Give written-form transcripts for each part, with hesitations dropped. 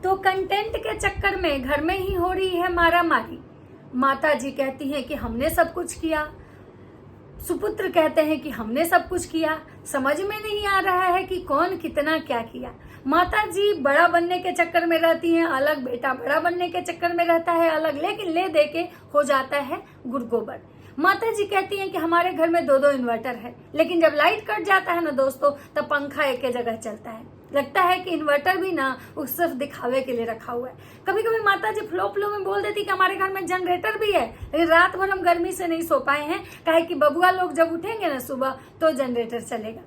तो कंटेंट के चक्कर में घर में ही हो रही है मारा मारी। माता जी कहती हैं कि हमने सब कुछ किया, सुपुत्र कहते हैं कि हमने सब कुछ किया। समझ में नहीं आ रहा है कि कौन कितना क्या किया। माता जी बड़ा बनने के चक्कर में रहती हैं अलग, बेटा बड़ा बनने के चक्कर में रहता है अलग, लेकिन ले दे के हो जाता है गुड़गोबर। माता जी कहती हैं कि हमारे घर में 2-2 इन्वर्टर है, लेकिन जब लाइट कट जाता है ना दोस्तों, तब पंखा एक ही जगह चलता है। लगता है कि इन्वर्टर भी ना वो सिर्फ दिखावे के लिए रखा हुआ है। कभी कभी माता जी फ्लो फ्लो में बोल देती कि हमारे घर में जनरेटर भी है, लेकिन रात भर हम गर्मी से नहीं सो पाए हैं, काहे कि बबुआ लोग जब उठेंगे ना सुबह तो जनरेटर चलेगा।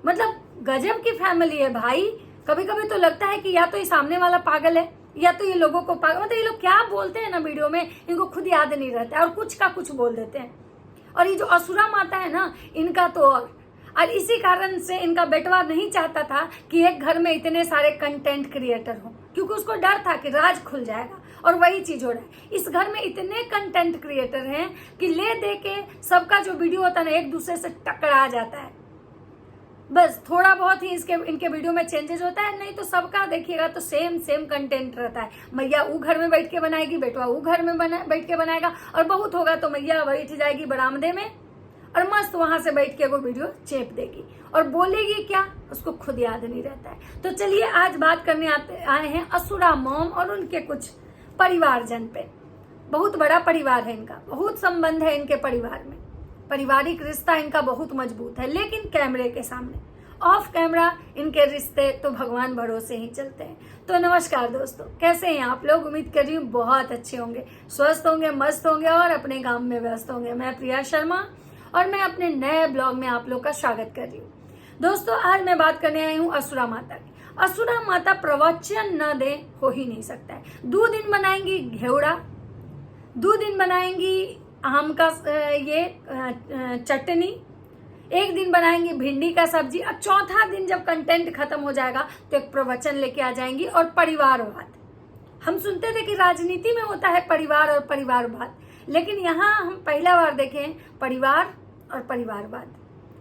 मतलब गजब की फैमिली है भाई। कभी कभी तो लगता है कि या तो ये सामने वाला पागल है या तो ये लोगों को पागल, मतलब ये लोग क्या बोलते हैं ना वीडियो में, इनको खुद याद नहीं रहता है और कुछ का कुछ बोल देते हैं। और ये जो असुरा माता है ना, इनका तो और इसी कारण से इनका बेटवा नहीं चाहता था कि एक घर में इतने सारे कंटेंट क्रिएटर हो, क्योंकि उसको डर था कि राज खुल जाएगा। और वही चीज हो रहा है, इस घर में इतने कंटेंट क्रिएटर हैं कि ले दे के सबका जो वीडियो होता है ना एक दूसरे से टकरा जाता है। बस थोड़ा बहुत ही इनके वीडियो में चेंजेस होता है, नहीं तो सबका देखिएगा तो सेम कंटेंट रहता है। मैया वो घर में बैठ के बनाएगी, बेटवा वो घर में बैठ के बनाएगा, और बहुत होगा तो मैया बैठ जाएगी बरामदे में और मस्त वहां से बैठ के वो वीडियो चेप देगी और बोलेगी क्या उसको खुद याद नहीं रहता है। तो चलिए आज बात करने आए हैं असुरा मॉम और उनके कुछ परिवारजन पे। बहुत बड़ा परिवार है इनका, बहुत संबंध है इनके परिवार में, पारिवारिक रिश्ता इनका बहुत मजबूत है। लेकिन कैमरे के सामने ऑफ कैमरा इनके रिश्ते तो भगवान भरोसे ही चलते हैं। तो नमस्कार दोस्तों, कैसे हैं आप लोग? उम्मीद कर रही हूँ बहुत अच्छे होंगे, स्वस्थ होंगे, मस्त होंगे और अपने काम में व्यस्त होंगे। मैं प्रिया शर्मा और मैं अपने नए ब्लॉग में आप लोग का स्वागत कर रही हूँ। दोस्तों आज मैं बात करने आई हूँ असुरा माता की। असुरा माता प्रवचन न दे हो ही नहीं सकता है। 2 दिन बनाएंगी घेवड़ा, 2 दिन बनाएंगी आम का ये चटनी, 1 दिन बनाएंगी भिंडी का सब्जी, और चौथा दिन जब कंटेंट खत्म हो जाएगा तो एक प्रवचन लेके आ जाएंगी और परिवारवाद। हम सुनते थे कि राजनीति में होता है परिवार और परिवारवाद, लेकिन यहाँ हम पहला बार देखें परिवार और परिवारवाद।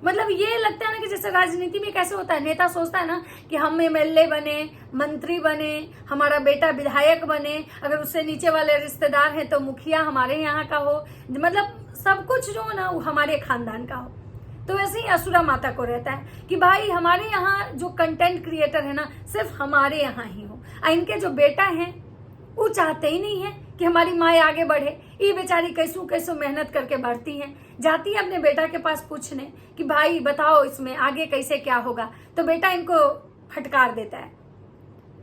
मतलब ये लगता है ना कि जैसे राजनीति में कैसे होता है, नेता सोचता है ना कि हम एमएलए बने, मंत्री बने, हमारा बेटा विधायक बने, अगर उससे नीचे वाले रिश्तेदार हैं तो मुखिया हमारे यहाँ का हो, मतलब सब कुछ जो ना वो हमारे खानदान का हो। तो वैसे ही असुरा माता को रहता है कि भाई हमारे यहाँ जो कंटेंट क्रिएटर है ना सिर्फ हमारे यहाँ ही हो। इनके जो बेटा हैं वो चाहते ही नहीं है कि हमारी माँ आगे बढ़े। ये बेचारी कैसू मेहनत करके बढ़ती हैं, जाती है अपने बेटा के पास पूछने कि भाई बताओ इसमें आगे कैसे क्या होगा। तो बेटा इनको फटकार देता है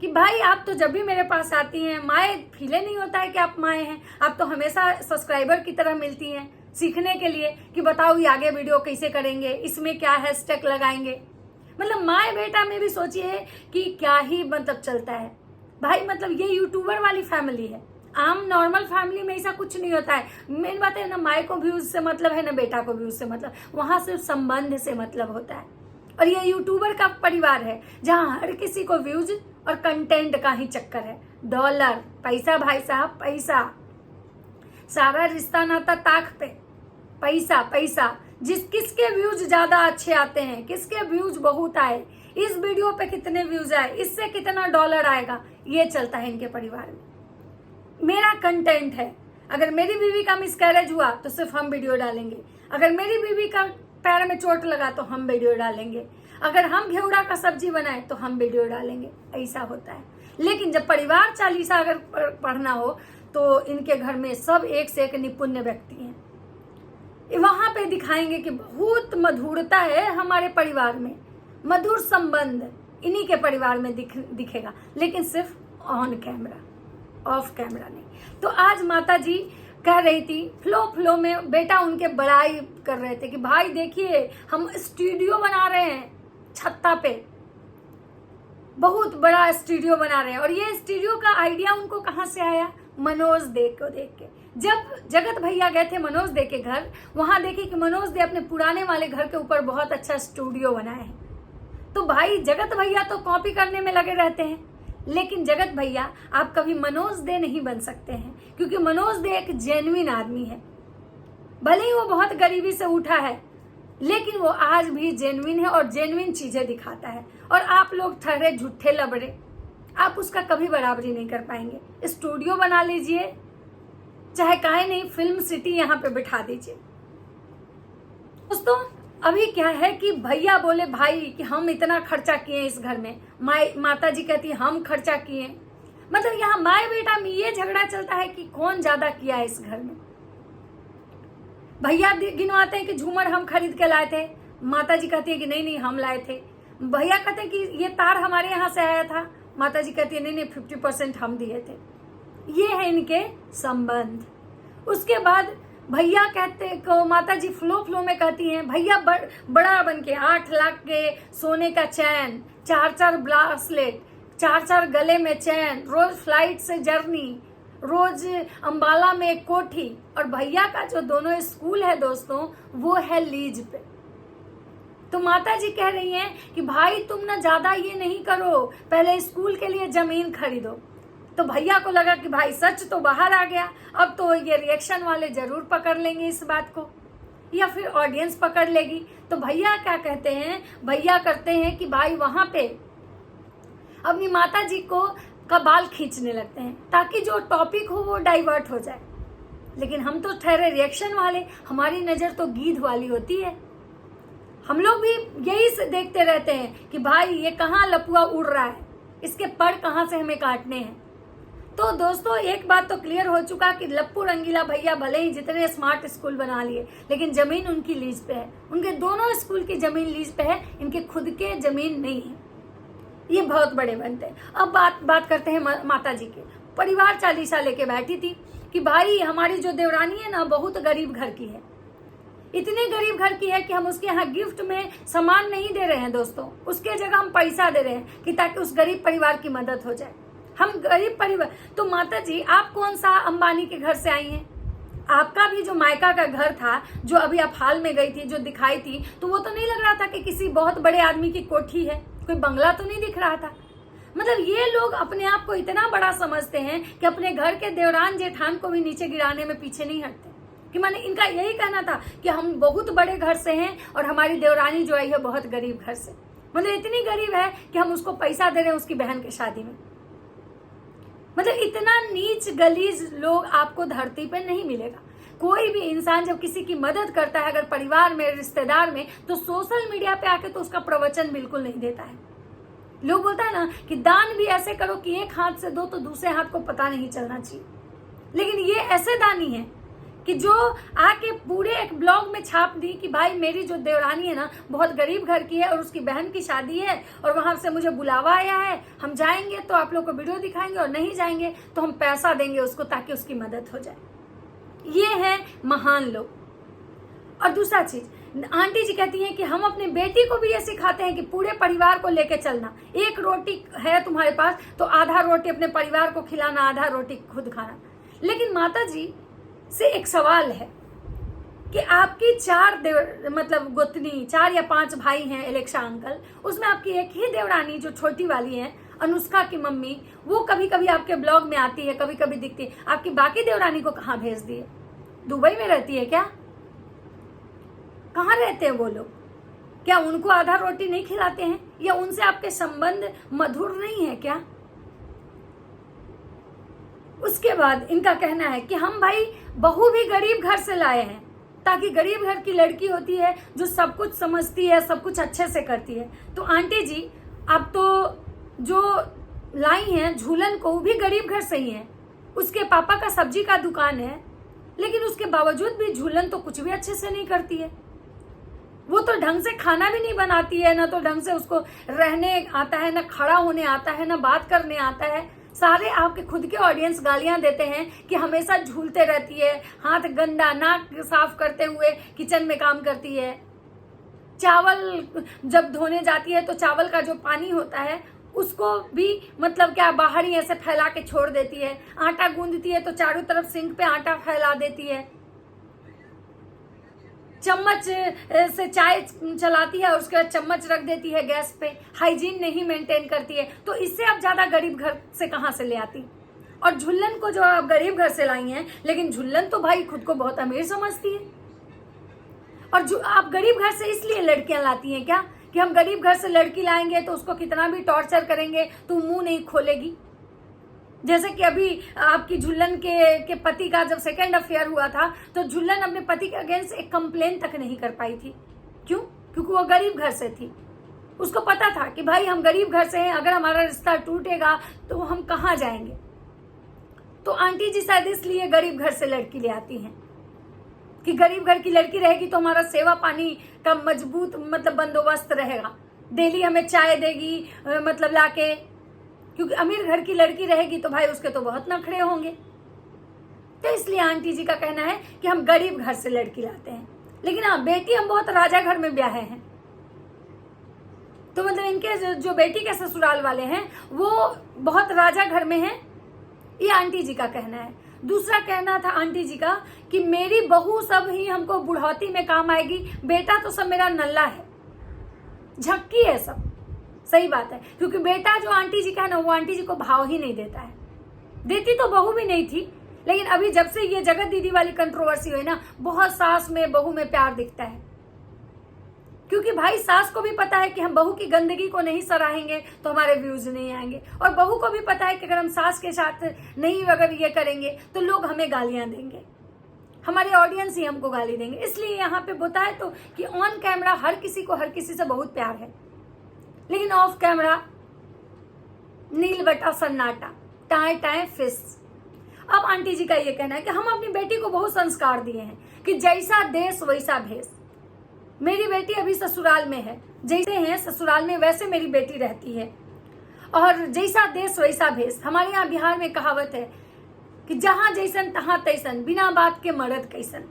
कि भाई आप तो जब भी मेरे पास आती हैं माए फीले नहीं होता है कि आप माए हैं, आप तो हमेशा सब्सक्राइबर की तरह मिलती हैं सीखने के लिए कि बताओ ये आगे वीडियो कैसे करेंगे, इसमें क्या हैशटैग लगाएंगे। मतलब माए बेटा में भी सोचिए कि क्या ही मतलब चलता है भाई। मतलब ये यूट्यूबर वाली फैमिली है, आम नॉर्मल फैमिली में ऐसा कुछ नहीं होता है। मेन बात है ना, माए को भी उससे मतलब है ना बेटा को भी उससे मतलब, वहां सिर्फ संबंध से मतलब होता है। और ये यूट्यूबर का परिवार है जहां हर किसी को व्यूज और कंटेंट का ही चक्कर है, डॉलर, पैसा भाई साहब, पैसा। सारा रिश्ता नाता ताक पे पैसा पैसा। किसके व्यूज ज्यादा अच्छे आते हैं, किसके व्यूज बहुत आए, इस वीडियो पे कितने व्यूज आए, इससे कितना डॉलर आएगा, ये चलता है इनके परिवार में। मेरा कंटेंट है, अगर मेरी बीवी का मिसकैरेज हुआ तो सिर्फ हम वीडियो डालेंगे, अगर मेरी बीवी का पैर में चोट लगा तो हम वीडियो डालेंगे, अगर हम घेवड़ा का सब्जी बनाए तो हम वीडियो डालेंगे। ऐसा होता है। लेकिन जब परिवार चालीसा अगर पढ़ना हो तो इनके घर में सब एक से एक निपुण व्यक्ति हैं। वहां पे दिखाएंगे कि बहुत मधुरता है हमारे परिवार में, मधुर संबंध इन्हीं के परिवार में दिखेगा, लेकिन सिर्फ ऑन कैमरा, ऑफ कैमरा नहीं। तो आज माता जी कह रही थी फ्लो में, बेटा उनके बड़ाई कर रहे थे कि भाई देखिए हम स्टूडियो बना रहे हैं छत्ता पे, बहुत बड़ा स्टूडियो बना रहे हैं। और ये स्टूडियो का आइडिया उनको कहाँ से आया? मनोज दे को देख के। जब जगत भैया गए थे मनोज दे के घर, वहां देखे कि मनोज दे अपने पुराने वाले घर के ऊपर बहुत अच्छा स्टूडियो बनाए हैं। तो भाई जगत भैया तो कॉपी करने में लगे रहते हैं, लेकिन जगत भैया आप कभी मनोज दे नहीं बन सकते हैं, क्योंकि मनोज दे एक जेन्युइन आदमी है। भले ही वो बहुत गरीबी से उठा है, लेकिन वो आज भी जेन्युइन है और जेन्युइन चीजें दिखाता है। और आप लोग ठहरे झूठे लबड़े, आप उसका कभी बराबरी नहीं कर पाएंगे। स्टूडियो बना लीजिए, चाहे काहे नहीं फिल्म सिटी यहाँ पे बिठा दीजिए। दोस्तों अभी क्या है कि भैया बोले भाई कि हम इतना खर्चा किए इस घर में, माता जी कहती हम खर्चा किए, मतलब यहाँ माए बेटा में ये झगड़ा चलता है कि कौन ज्यादा किया है इस घर में। भैया गिनवाते हैं कि झूमर हम खरीद के लाए थे, माता जी कहती है कि नहीं हम लाए थे। भैया कहते हैं कि ये तार हमारे यहाँ से आया था, माता जी कहती है नहीं 50% हम दिए थे। ये है इनके संबंध। उसके बाद भैया कहते को माता जी फ्लो में कहती हैं भैया बड़ा बन के 8 लाख के सोने का चैन, 4 ब्रासलेट, 4 गले में चैन, रोज फ्लाइट से जर्नी, रोज अंबाला में एक कोठी। और भैया का जो दोनों स्कूल है दोस्तों वो है लीज पे। तो माता जी कह रही हैं कि भाई तुम ना ज्यादा ये नहीं करो, पहले स्कूल के लिए जमीन खरीदो। तो भैया को लगा कि भाई सच तो बाहर आ गया, अब तो ये रिएक्शन वाले जरूर पकड़ लेंगे इस बात को, या फिर ऑडियंस पकड़ लेगी। तो भैया क्या कहते हैं, भैया करते हैं कि भाई वहां पे अपनी माता जी को का बाल खींचने लगते हैं ताकि जो टॉपिक हो वो डाइवर्ट हो जाए। लेकिन हम तो ठहरे रिएक्शन वाले, हमारी नजर तो गीध वाली होती है। हम लोग भी यही से देखते रहते हैं कि भाई ये कहाँ लपुआ उड़ रहा है, इसके पर कहाँ से हमें काटने हैं। तो दोस्तों एक बात तो क्लियर हो चुका कि लप्पू रंगीला भैया भले ही जितने स्मार्ट स्कूल बना लिए, लेकिन जमीन उनकी लीज पे है। उनके दोनों स्कूल की जमीन लीज पे है, इनके खुद के जमीन नहीं है। ये बहुत बड़े बनते हैं। अब बात करते हैं माता जी के। परिवार चालीसा लेके बैठी थी कि भाई हमारी जो देवरानी है ना बहुत गरीब घर की है, इतने गरीब घर की है कि हम उसके यहाँ गिफ्ट में सामान नहीं दे रहे हैं दोस्तों, उसके जगह हम पैसा दे रहे हैं कि ताकि उस गरीब परिवार की मदद हो जाए। हम गरीब परिवार। तो माता जी आप कौन सा अंबानी के घर से आई हैं? आपका भी जो मायका का घर था, जो अभी आप हाल में गई थी, जो दिखाई थी, तो वो तो नहीं लग रहा था कि किसी बहुत बड़े आदमी की कोठी है, कोई बंगला तो नहीं दिख रहा था। मतलब ये लोग अपने आप को इतना बड़ा समझते हैं कि अपने घर के देवरान जेठान को भी नीचे गिराने में पीछे नहीं हटते। कि मैंने इनका यही कहना था कि हम बहुत बड़े घर से हैं और हमारी देवरानी जो आई है बहुत गरीब घर से, मतलब इतनी गरीब है कि हम उसको पैसा दे रहे हैं उसकी बहन की शादी में। मतलब इतना नीच गलीज लोग आपको धरती पे नहीं मिलेगा। कोई भी इंसान जब किसी की मदद करता है, अगर परिवार में, रिश्तेदार में, तो सोशल मीडिया पे आके तो उसका प्रवचन बिल्कुल नहीं देता है। लोग बोलता है ना कि दान भी ऐसे करो कि एक हाथ से दो तो दूसरे हाथ को पता नहीं चलना चाहिए। लेकिन ये ऐसे दानी है कि जो आके पूरे एक ब्लॉग में छाप दी कि भाई मेरी जो देवरानी है ना बहुत गरीब घर की है और उसकी बहन की शादी है और वहां से मुझे बुलावा आया है, हम जाएंगे तो आप लोग को वीडियो दिखाएंगे और नहीं जाएंगे तो हम पैसा देंगे उसको ताकि उसकी मदद हो जाए। ये है महान लोग। और दूसरा चीज, आंटी जी कहती हैं कि हम अपनी बेटी को भी ये सिखाते हैं कि पूरे परिवार को लेके चलना। एक रोटी है तुम्हारे पास तो आधा रोटी अपने परिवार को खिलाना, आधा रोटी खुद खाना। लेकिन माता जी से एक सवाल है कि आपकी 4 मतलब गोतनी, 4 या 5 भाई हैं, एलेक्सा अंकल, उसमें आपकी एक ही देवरानी जो छोटी वाली है, अनुष्का की मम्मी, वो कभी कभी आपके ब्लॉग में आती है, कभी कभी दिखती है। आपकी बाकी देवरानी को कहाँ भेज दिए? दुबई में रहती है क्या? कहाँ रहते हैं वो लोग? क्या उनको आधा रोटी नहीं खिलाते हैं? या उनसे आपके संबंध मधुर नहीं है क्या? उसके बाद इनका कहना है कि हम भाई बहू भी गरीब घर से लाए हैं ताकि गरीब घर की लड़की होती है जो सब कुछ समझती है, सब कुछ अच्छे से करती है। तो आंटी जी आप तो जो लाई हैं झूलन को, वो भी गरीब घर से ही है। उसके पापा का सब्जी का दुकान है, लेकिन उसके बावजूद भी झूलन तो कुछ भी अच्छे से नहीं करती है। वो तो ढंग से खाना भी नहीं बनाती है, ना तो ढंग से उसको रहने आता है, ना खड़ा होने आता है, ना बात करने आता है। सारे आपके खुद के ऑडियंस गालियां देते हैं कि हमेशा झूलते रहती है, हाथ गंदा, नाक साफ करते हुए किचन में काम करती है। चावल जब धोने जाती है तो चावल का जो पानी होता है उसको भी मतलब क्या बाहर ही ऐसे फैला के छोड़ देती है। आटा गूंदती है तो चारों तरफ सिंक पे आटा फैला देती है। चम्मच से चाय चलाती है और उसके बाद चम्मच रख देती है गैस पे। हाइजीन नहीं मेंटेन करती है। तो इससे आप ज्यादा गरीब घर से कहां से ले आती? और झुल्लन को जो आप गरीब घर से लाई हैं, लेकिन झुल्लन तो भाई खुद को बहुत अमीर समझती है। और जो आप गरीब घर से इसलिए लड़कियां लाती हैं क्या कि हम गरीब घर से लड़की लाएंगे तो उसको कितना भी टॉर्चर करेंगे तो मुंह नहीं खोलेगी। जैसे कि अभी आपकी झुल्लन के पति का जब सेकेंड अफेयर हुआ था तो झुल्लन अपने पति के अगेंस्ट एक कंप्लेन तक नहीं कर पाई थी। क्यों? क्योंकि वो गरीब घर से थी। उसको पता था कि भाई हम गरीब घर से हैं, अगर हमारा रिश्ता टूटेगा तो हम कहाँ जाएंगे। तो आंटी जी शायद इसलिए गरीब घर से लड़की ले आती हैं कि गरीब घर की लड़की रहेगी तो हमारा सेवा पानी का मजबूत मतलब बंदोबस्त रहेगा, डेली हमें चाय देगी मतलब लाके। क्योंकि अमीर घर की लड़की रहेगी तो भाई उसके तो बहुत नखरे होंगे। तो इसलिए आंटी जी का कहना है कि हम गरीब घर से लड़की लाते हैं। लेकिन हाँ, बेटी हम बहुत राजा घर में ब्याहे हैं। तो मतलब इनके जो बेटी के ससुराल वाले हैं वो बहुत राजा घर में हैं, ये आंटी जी का कहना है। दूसरा कहना था आंटी जी का कि मेरी बहू सब ही हमको बुढ़ौती में काम आएगी, बेटा तो सब मेरा नल्ला है, झक्की है सब। सही बात है, क्योंकि बेटा जो आंटी जी का है ना वो आंटी जी को भाव ही नहीं देता है। देती तो बहू भी नहीं थी, लेकिन अभी जब से ये जगत दीदी वाली कंट्रोवर्सी हुई ना, बहुत सास में बहू में प्यार दिखता है। क्योंकि भाई सास को भी पता है कि हम बहू की गंदगी को नहीं सराहेंगे तो हमारे व्यूज नहीं आएंगे, और बहू को भी पता है कि अगर हम सास के साथ नहीं अगर ये करेंगे तो लोग हमें गालियां देंगे, हमारे ऑडियंस ही हमको गाली देंगे। इसलिए यहाँ पे बताए तो कि ऑन कैमरा हर किसी को हर किसी से बहुत प्यार है, लेकिन ऑफ कैमरा नील बटा सन्नाटा, टाए टाए फिस। अब आंटी जी का ये कहना है कि हम अपनी बेटी को बहुत संस्कार दिए हैं कि जैसा देश वैसा भेष। मेरी बेटी अभी ससुराल में है, जैसे हैं ससुराल में वैसे मेरी बेटी रहती है, और जैसा देश वैसा भेष। हमारे यहाँ बिहार में कहावत है कि जहां जैसन तहां तैसन, बिना बात के मर्द कैसन।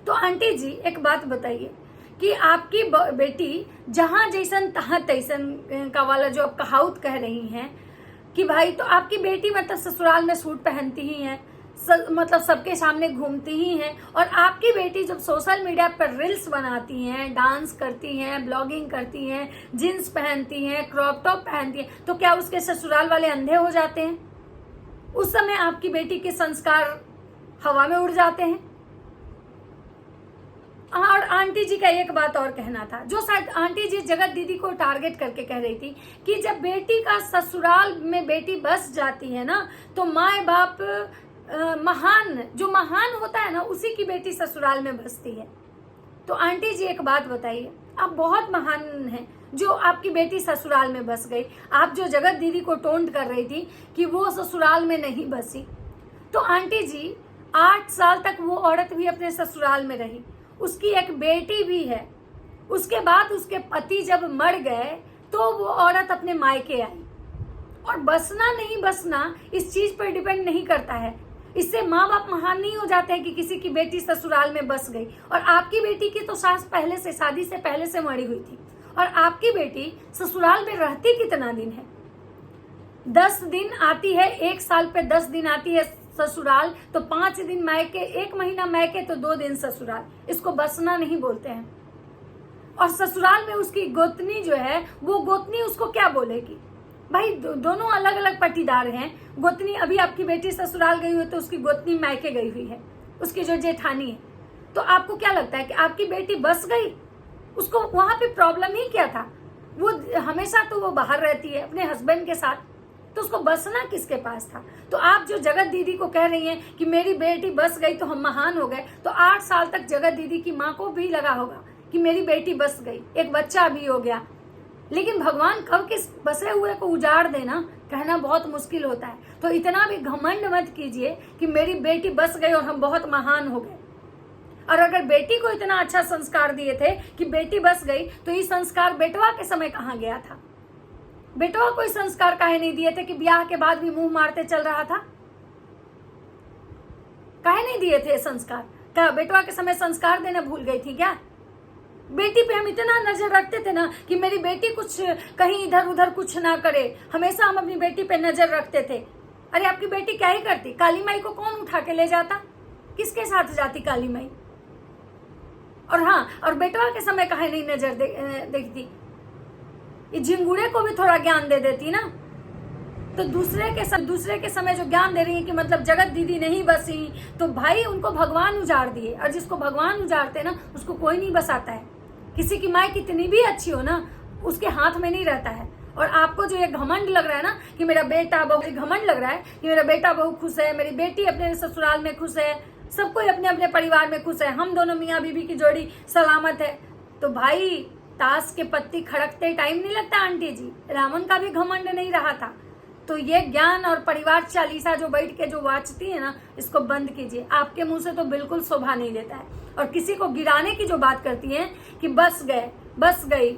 तो आंटी जी एक बात बताइए कि आपकी बेटी जहां जैसन तहां तैसन का वाला जो आप कहावत कह रही हैं कि भाई, तो आपकी बेटी मतलब ससुराल में सूट पहनती ही है, मतलब सबके सामने घूमती ही हैं, और आपकी बेटी जब सोशल मीडिया पर रील्स बनाती हैं, डांस करती हैं, ब्लॉगिंग करती हैं, जीन्स पहनती हैं, क्रॉप टॉप पहनती हैं, तो क्या उसके ससुराल वाले अंधे हो जाते हैं? उस समय आपकी बेटी के संस्कार हवा में उड़ जाते हैं। और आंटी जी का एक बात और कहना था, जो शायद आंटी जी जगत दीदी को टारगेट करके कह रही थी कि जब बेटी का ससुराल में बेटी बस जाती है ना, तो माए बाप जो महान होता है ना, उसी की बेटी ससुराल में बसती है। तो आंटी जी एक बात बताइए, आप बहुत महान हैं जो आपकी बेटी ससुराल में बस गई। आप जो जगत दीदी को टोंट कर रही थी कि वो ससुराल में नहीं बसी, तो आंटी जी 8 साल तक वो औरत भी अपने ससुराल में रही, उसकी एक बेटी भी है। उसके बाद उसके पति जब मर गए तो वो औरत अपने मायके आई। और बसना नहीं बसना इस चीज पर डिपेंड नहीं करता है, इससे माँ बाप महान नहीं हो जाते हैं कि किसी की बेटी ससुराल में बस गई। और आपकी बेटी की तो सास पहले से, शादी से पहले से मरी हुई थी, और आपकी बेटी ससुराल में रहती कितना दिन है? 10 दिन आती है, 1 साल पे 10 दिन आती है ससुराल, तो 5 दिन मायके, 1 महीना मायके, तो 2 दिन ससुराल। इसको बसना नहीं बोलते हैं। और ससुराल में उसकी गोतनी जो है, वो गोतनी उसको क्या बोलेगी? भाई दोनों अलग अलग पट्टीदार हैं। गोतनी, अभी आपकी बेटी ससुराल गई हुई तो उसकी गोतनी मायके गई हुई है, उसकी जो जेठानी है। तो आपको क्या लगता है कि आपकी बेटी बस गई? उसको वहां पे प्रॉब्लम ही क्या था? वो हमेशा तो वो बाहर रहती है अपने हस्बैंड के साथ, तो उसको बसना किसके पास था? तो आप जो जगत दीदी को कह रही हैं कि मेरी बेटी बस गई तो हम महान हो गए, तो 8 साल तक जगत दीदी की माँ को भी लगा होगा कि मेरी बेटी बस गई, एक बच्चा भी हो गया। लेकिन भगवान कब किस बसे हुए को उजाड़ देना कहना बहुत मुश्किल होता है। तो इतना भी घमंड मत कीजिए कि मेरी बेटी बस गई और हम बहुत महान हो गए। और अगर बेटी को इतना अच्छा संस्कार दिए थे कि बेटी बस गई, तो ये संस्कार बेटवा के समय कहाँ गया था? बेटवा कोई संस्कार काहे नहीं दिए थे कि ब्याह के बाद भी मुंह मारते चल रहा था? काहे नहीं दिए थे संस्कार? क्या बेटवा के समय संस्कार देना भूल गई थी क्या? बेटी पे हम इतना नजर रखते थे ना कि मेरी बेटी कुछ कहीं इधर उधर कुछ ना करे, हमेशा हम अपनी बेटी पे नजर रखते थे। अरे आपकी बेटी क्या ही करती? काली माई को कौन उठा के ले जाता? किसके साथ जाती काली माई? और हाँ, और बेटवा के समय काहे नहीं नजर देखती? ये झिंगुड़े को भी थोड़ा ज्ञान दे देती ना। तो दूसरे के समय जो ज्ञान दे रही है कि मतलब जगत दीदी नहीं बसी, तो भाई उनको भगवान उजाड़ दिए, और जिसको भगवान उजाड़ते ना उसको कोई नहीं बसाता है। किसी की माँ कितनी भी अच्छी हो ना, उसके हाथ में नहीं रहता है। और आपको जो ये घमंड लग रहा है ना कि मेरा बेटा बहू, घमंड लग रहा है कि मेरा बेटा बहू खुश है, मेरी बेटी अपने ससुराल में खुश है, सब कोई अपने अपने परिवार में खुश है, हम दोनों मियाँ बीबी की जोड़ी सलामत है। तो भाई ताश के पत्ती खड़कते टाइम नहीं लगता आंटी जी, रावण का भी घमंड नहीं रहा था। तो ये ज्ञान और परिवार चालीसा जो बैठ के जो वाचती है ना, इसको बंद कीजिए। आपके मुंह से तो बिल्कुल शोभा नहीं देता है। और किसी को गिराने की जो बात करती है कि बस गए बस गई,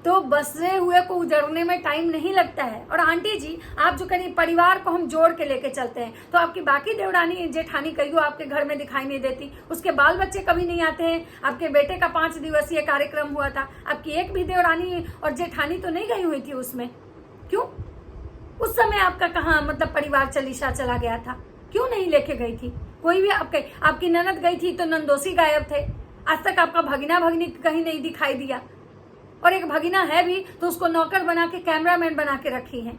तो बसे हुए को उजड़ने में टाइम नहीं लगता है। और आंटी जी आप जो कहीं परिवार को हम जोड़ के लेके चलते हैं, तो आपकी बाकी देवरानी जेठानी कहीं आपके घर में दिखाई नहीं देती, उसके बाल बच्चे कभी नहीं आते हैं। आपके बेटे का 5 दिवसीय कार्यक्रम हुआ था, आपकी एक भी देवरानी और जेठानी तो नहीं गई हुई थी उसमें। क्यों? उस समय आपका कहाँ मतलब परिवार चालीसा चला गया था, क्यों नहीं लेके गई थी? कोई भी आपकी ननद गई थी तो नंदोसी गायब थे। आज तक आपका भगिना भगिनी कहीं नहीं दिखाई दिया, और एक भगिना है भी तो उसको नौकर बना के कैमरामैन बना के रखी है।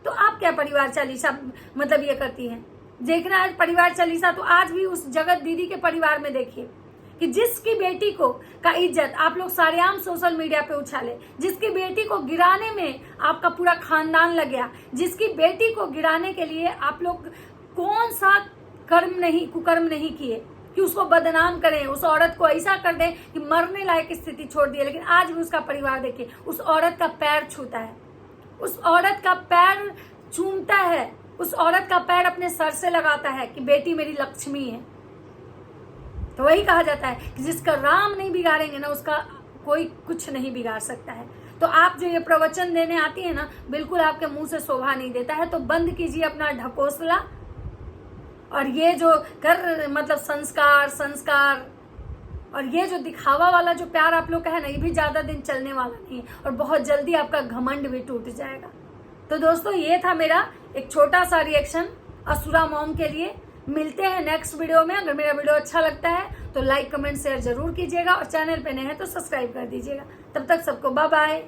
तो आप क्या परिवार चालीसा मतलब ये करती हैं? देखना है परिवार चालीसा तो आज भी उस जगत दीदी के परिवार में देखिए कि जिसकी बेटी को का इज्जत आप लोग सारेआम सोशल मीडिया पे उछाले, जिसकी बेटी को गिराने में आपका पूरा खानदान लग गया, जिसकी बेटी को गिराने के लिए आप लोग कौन सा कुकर्म नहीं किए कि उसको बदनाम करें, उस औरत को ऐसा कर दें कि मरने लायक स्थिति छोड़ दिए। लेकिन आज भी उसका परिवार देखिए, उस औरत का पैर छूता है, उस औरत का पैर चूमता है, उस औरत का पैर अपने सर से लगाता है कि बेटी मेरी लक्ष्मी है। तो वही कहा जाता है कि जिसका राम नहीं बिगाड़ेंगे ना, उसका कोई कुछ नहीं बिगाड़ सकता है। तो आप जो ये प्रवचन देने आती है ना, बिल्कुल आपके मुंह से शोभा नहीं देता है। तो बंद कीजिए अपना ढकोसला, और ये जो मतलब संस्कार और ये जो दिखावा वाला जो प्यार आप लोग का है ना, ये भी ज्यादा दिन चलने वाला नहीं है, और बहुत जल्दी आपका घमंड भी टूट जाएगा। तो दोस्तों ये था मेरा एक छोटा सा रिएक्शन असुरा मॉम के लिए। मिलते हैं नेक्स्ट वीडियो में। अगर मेरा वीडियो अच्छा लगता है तो लाइक कमेंट शेयर जरूर कीजिएगा, और चैनल पे नए हैं तो सब्सक्राइब कर दीजिएगा। तब तक सबको बाय बाय।